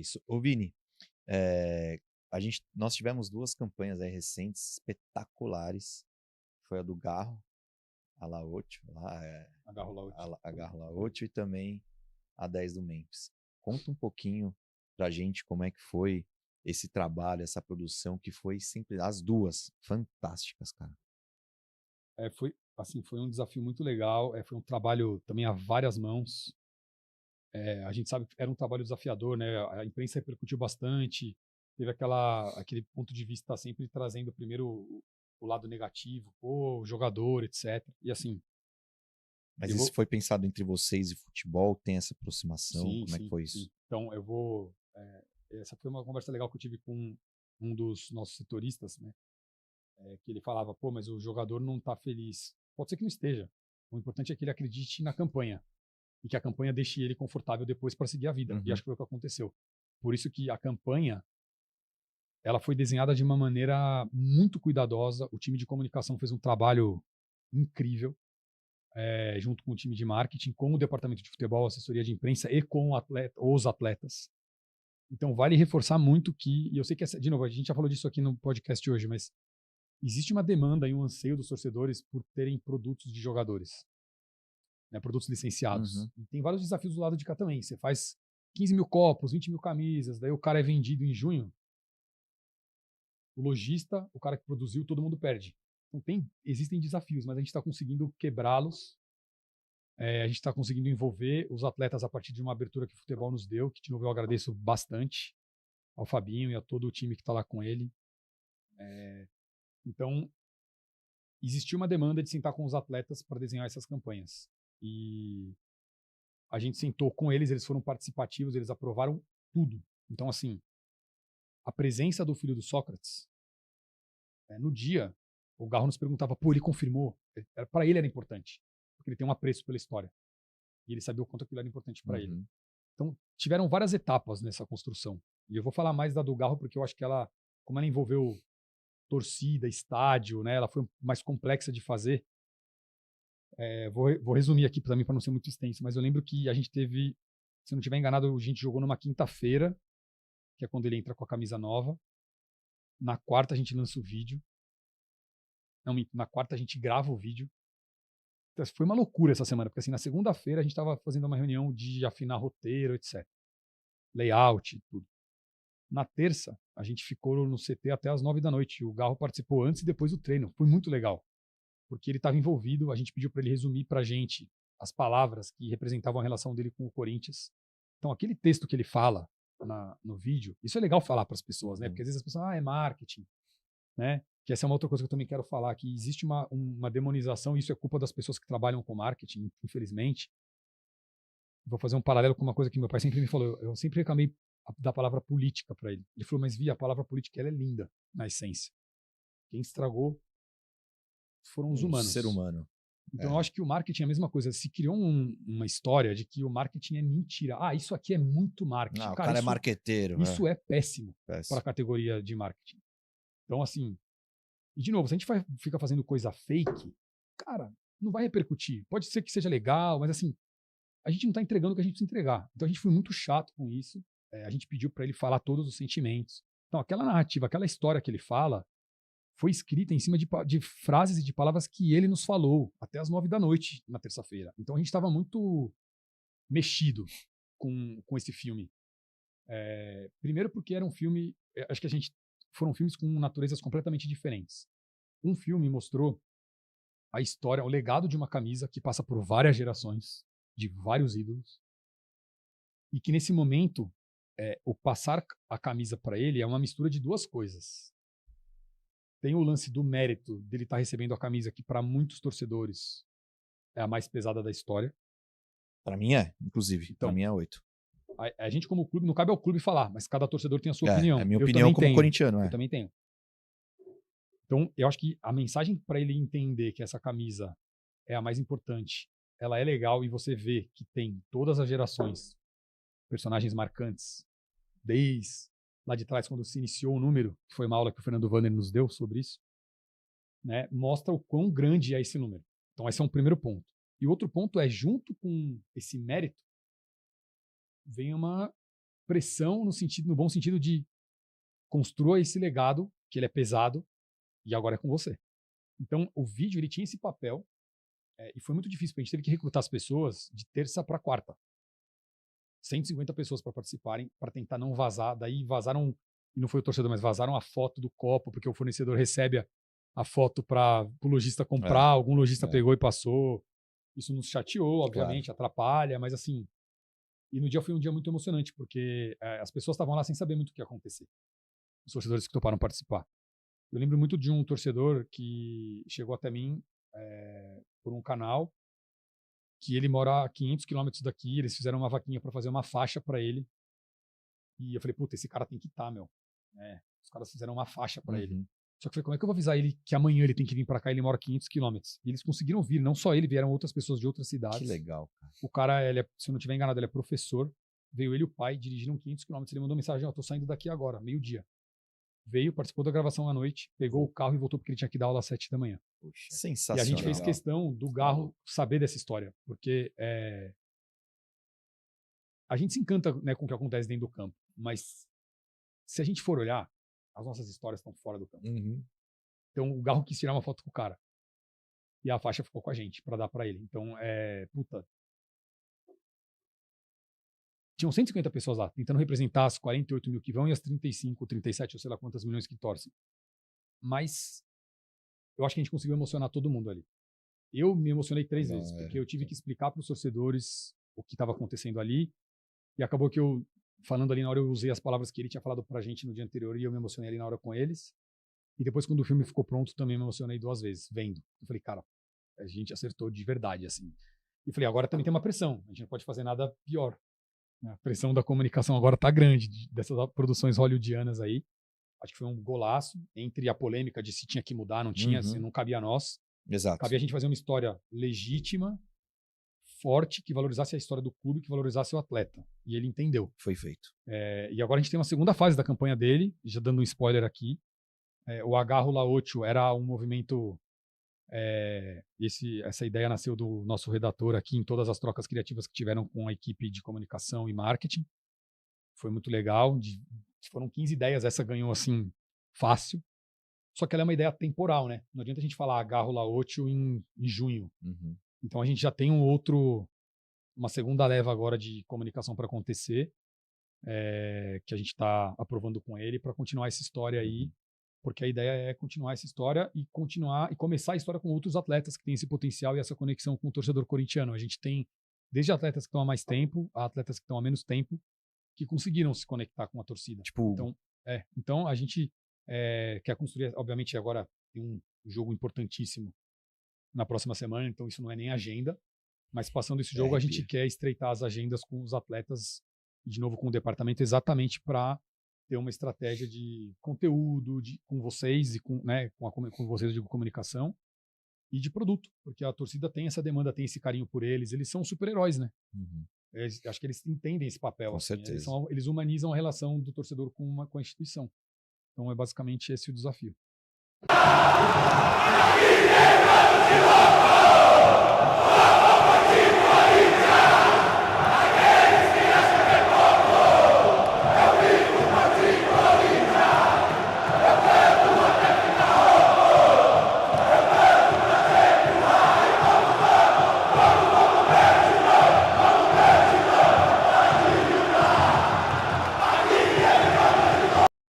isso. Ô, Vini, é, nós tivemos duas campanhas aí recentes espetaculares. Foi a do Garro, a Laocho, Agarro lá outro. a Garro Laocho e também a 10 do Memphis. Conta um pouquinho pra gente como é que foi esse trabalho, essa produção, que foi sempre as duas fantásticas, cara. Foi um desafio muito legal. Foi um trabalho também a várias mãos. A gente sabe que era um trabalho desafiador, né? A imprensa repercutiu bastante. Teve aquele ponto de vista sempre trazendo primeiro o lado negativo, pô, o jogador, etc. E assim, Mas eu isso vou. foi pensado entre vocês e futebol? Tem essa aproximação? Sim, Como é que sim, foi sim. isso? Então, essa foi uma conversa legal que eu tive com um dos nossos setoristas, né? Que ele falava, pô, mas o jogador não tá feliz. Pode ser que não esteja. O importante é que ele acredite na campanha e que a campanha deixe ele confortável depois para seguir a vida. E Uhum. acho que foi o que aconteceu. Por isso que a campanha ela foi desenhada de uma maneira muito cuidadosa. O time de comunicação fez um trabalho incrível, junto com o time de marketing, com o departamento de futebol, assessoria de imprensa e com os atletas. Então, vale reforçar muito que, e eu sei que, de novo, a gente já falou disso aqui no podcast hoje, mas existe uma demanda e um anseio dos torcedores por terem produtos de jogadores, né, produtos licenciados. Uhum. E tem vários desafios do lado de cá também. Você faz 15 mil copos, 20 mil camisas, daí o cara é vendido em junho, o lojista, o cara que produziu, todo mundo perde. Então existem desafios, mas a gente está conseguindo quebrá-los. A gente está conseguindo envolver os atletas a partir de uma abertura que o futebol nos deu, que de novo eu agradeço bastante ao Fabinho e a todo o time que está lá com ele. Então, existiu uma demanda de sentar com os atletas para desenhar essas campanhas. E a gente sentou com eles, eles foram participativos, eles aprovaram tudo. Então, assim, a presença do filho do Sócrates, no dia, o Garro nos perguntava, pô, ele confirmou. Para ele era importante, porque ele tem um apreço pela história. E ele sabia o quanto aquilo era importante para ele. Uhum. Então, tiveram várias etapas nessa construção. E eu vou falar mais da do Garro, porque eu acho que ela, como ela envolveu torcida, estádio, né, ela foi mais complexa de fazer. Vou resumir aqui para mim, para não ser muito extenso, mas eu lembro que a gente teve, se eu não estiver enganado, a gente jogou numa quinta-feira, que é quando ele entra com a camisa nova. Na quarta a gente lança o vídeo. Não, na quarta a gente grava o vídeo. Então, foi uma loucura essa semana, porque assim, na segunda-feira a gente estava fazendo uma reunião de afinar roteiro, etc. Layout, tudo. Na terça, a gente ficou no CT até as 9 da noite. O Garro participou antes e depois do treino. Foi muito legal, porque ele estava envolvido. A gente pediu para ele resumir para a gente as palavras que representavam a relação dele com o Corinthians. Então, aquele texto que ele fala no vídeo, isso é legal falar para as pessoas, né? Porque às vezes as pessoas, é marketing, né? Que essa é uma outra coisa que eu também quero falar, que existe uma demonização, e isso é culpa das pessoas que trabalham com marketing, infelizmente. Vou fazer um paralelo com uma coisa que meu pai sempre me falou. Eu sempre reclamei da palavra política para ele. Ele falou, mas Vi, a palavra política ela é linda, na essência. Quem estragou foram os O humanos. ser humano. Então eu acho que o marketing é a mesma coisa. Se criou uma história de que o marketing é mentira. Isso aqui é muito marketing. O Cara, cara é marqueteiro. isso é péssimo para a Péssimo. categoria de marketing. Então, assim, e de novo, se a gente fica fazendo coisa fake, cara, não vai repercutir. Pode ser que seja legal, mas assim, a gente não está entregando o que a gente precisa entregar. Então a gente foi muito chato com isso. A gente pediu para ele falar todos os sentimentos. Então aquela narrativa, aquela história que ele fala, foi escrita em cima de frases e de palavras que ele nos falou até as 9 da noite na terça-feira. Então a gente estava muito mexido com esse filme. Primeiro porque era um filme, acho que foram filmes com naturezas completamente diferentes. Um filme mostrou a história, o legado de uma camisa que passa por várias gerações, de vários ídolos, e que nesse momento, o passar a camisa para ele é uma mistura de duas coisas. Tem o lance do mérito dele estar recebendo a camisa, que para muitos torcedores é a mais pesada da história. Pra mim inclusive. Então, pra mim é 8. A gente, como clube, não cabe ao clube falar, mas cada torcedor tem a sua opinião. É a minha Eu opinião também como tenho. corintiano. Eu também tenho. Então, eu acho que a mensagem para ele entender que essa camisa é a mais importante, ela é legal e você vê que tem todas as gerações, personagens marcantes, desde lá de trás, quando se iniciou o número, que foi uma aula que o Fernando Vanner nos deu sobre isso, né, mostra o quão grande é esse número. Então, esse é um primeiro ponto. E o outro ponto é, junto com esse mérito, vem uma pressão no bom sentido de construa esse legado, que ele é pesado, e agora é com você. Então, o vídeo, ele tinha esse papel, e foi muito difícil, porque a gente teve que recrutar as pessoas de terça para quarta. 150 pessoas para participarem, para tentar não vazar. Daí vazaram, e não foi o torcedor, mas vazaram a foto do copo, porque o fornecedor recebe a foto para o lojista comprar, algum lojista pegou e passou. Isso nos chateou, obviamente, atrapalha, mas assim... E no dia foi um dia muito emocionante, porque as pessoas estavam lá sem saber muito o que ia acontecer. Os torcedores que toparam participar. Eu lembro muito de um torcedor que chegou até mim por um canal, que ele mora a 500 quilômetros daqui, eles fizeram uma vaquinha para fazer uma faixa para ele. E eu falei, puta, esse cara tem que estar, meu. Os caras fizeram uma faixa para ele. Só que eu falei, como é que eu vou avisar ele que amanhã ele tem que vir para cá, ele mora a 500 quilômetros? E eles conseguiram vir, não só ele, vieram outras pessoas de outras cidades. Que legal, cara. O cara, se eu não estiver enganado, ele é professor. Veio ele e o pai, dirigiram 500 quilômetros. Ele mandou mensagem, tô saindo daqui agora, meio-dia. Veio, participou da gravação à noite, pegou o carro e voltou porque ele tinha que dar aula às 7 da manhã. Puxa, sensacional. E a gente fez questão do Garro saber dessa história, porque a gente se encanta, né, com o que acontece dentro do campo, mas se a gente for olhar, as nossas histórias estão fora do campo. Então o Garro quis tirar uma foto com o cara e a faixa ficou com a gente para dar para ele. Então, puta, tinham 150 pessoas lá, tentando representar as 48 mil que vão e as 35, 37, ou sei lá quantas milhões que torcem. Mas eu acho que a gente conseguiu emocionar todo mundo ali. Eu me emocionei 3 vezes, porque eu tive que explicar para os torcedores o que estava acontecendo ali, e acabou que eu, falando ali na hora, eu usei as palavras que ele tinha falado pra gente no dia anterior, e eu me emocionei ali na hora com eles. E depois, quando o filme ficou pronto, também me emocionei 2 vezes, vendo. Eu falei, cara, a gente acertou de verdade, assim. E falei, agora também tem uma pressão, a gente não pode fazer nada pior. A pressão da comunicação agora tá grande, dessas produções hollywoodianas aí. Acho que foi um golaço, entre a polêmica de se tinha que mudar, não tinha, se não cabia a nós. Exato. Cabia a gente fazer uma história legítima, forte, que valorizasse a história do clube, que valorizasse o atleta. E ele entendeu. Foi feito. E agora a gente tem uma segunda fase da campanha dele, já dando um spoiler aqui. O Agarro La Ocho era um movimento... essa ideia nasceu do nosso redator aqui, em todas as trocas criativas que tiveram com a equipe de comunicação e marketing. Foi muito legal. Foram 15 ideias, essa ganhou assim, fácil. Só que ela é uma ideia temporal, né? Não adianta a gente falar Agarro La Ocho em junho. Então a gente já tem uma segunda leva agora de comunicação para acontecer, que a gente está aprovando com ele para continuar essa história aí, porque a ideia é continuar essa história e começar a história com outros atletas que têm esse potencial e essa conexão com o torcedor corintiano. A gente tem desde atletas que estão há mais tempo a atletas que estão há menos tempo que conseguiram se conectar com a torcida. Então a gente quer construir, obviamente agora tem um jogo importantíssimo na próxima semana, então isso não é nem agenda, mas passando esse jogo a gente quer estreitar as agendas com os atletas, de novo com o departamento, exatamente para ter uma estratégia de conteúdo com vocês e com vocês, eu digo, comunicação e de produto, porque a torcida tem essa demanda, tem esse carinho por eles são super-heróis, né? Acho que eles entendem esse papel. Com assim, certeza. Eles humanizam a relação do torcedor com a instituição. Então é basicamente esse o desafio.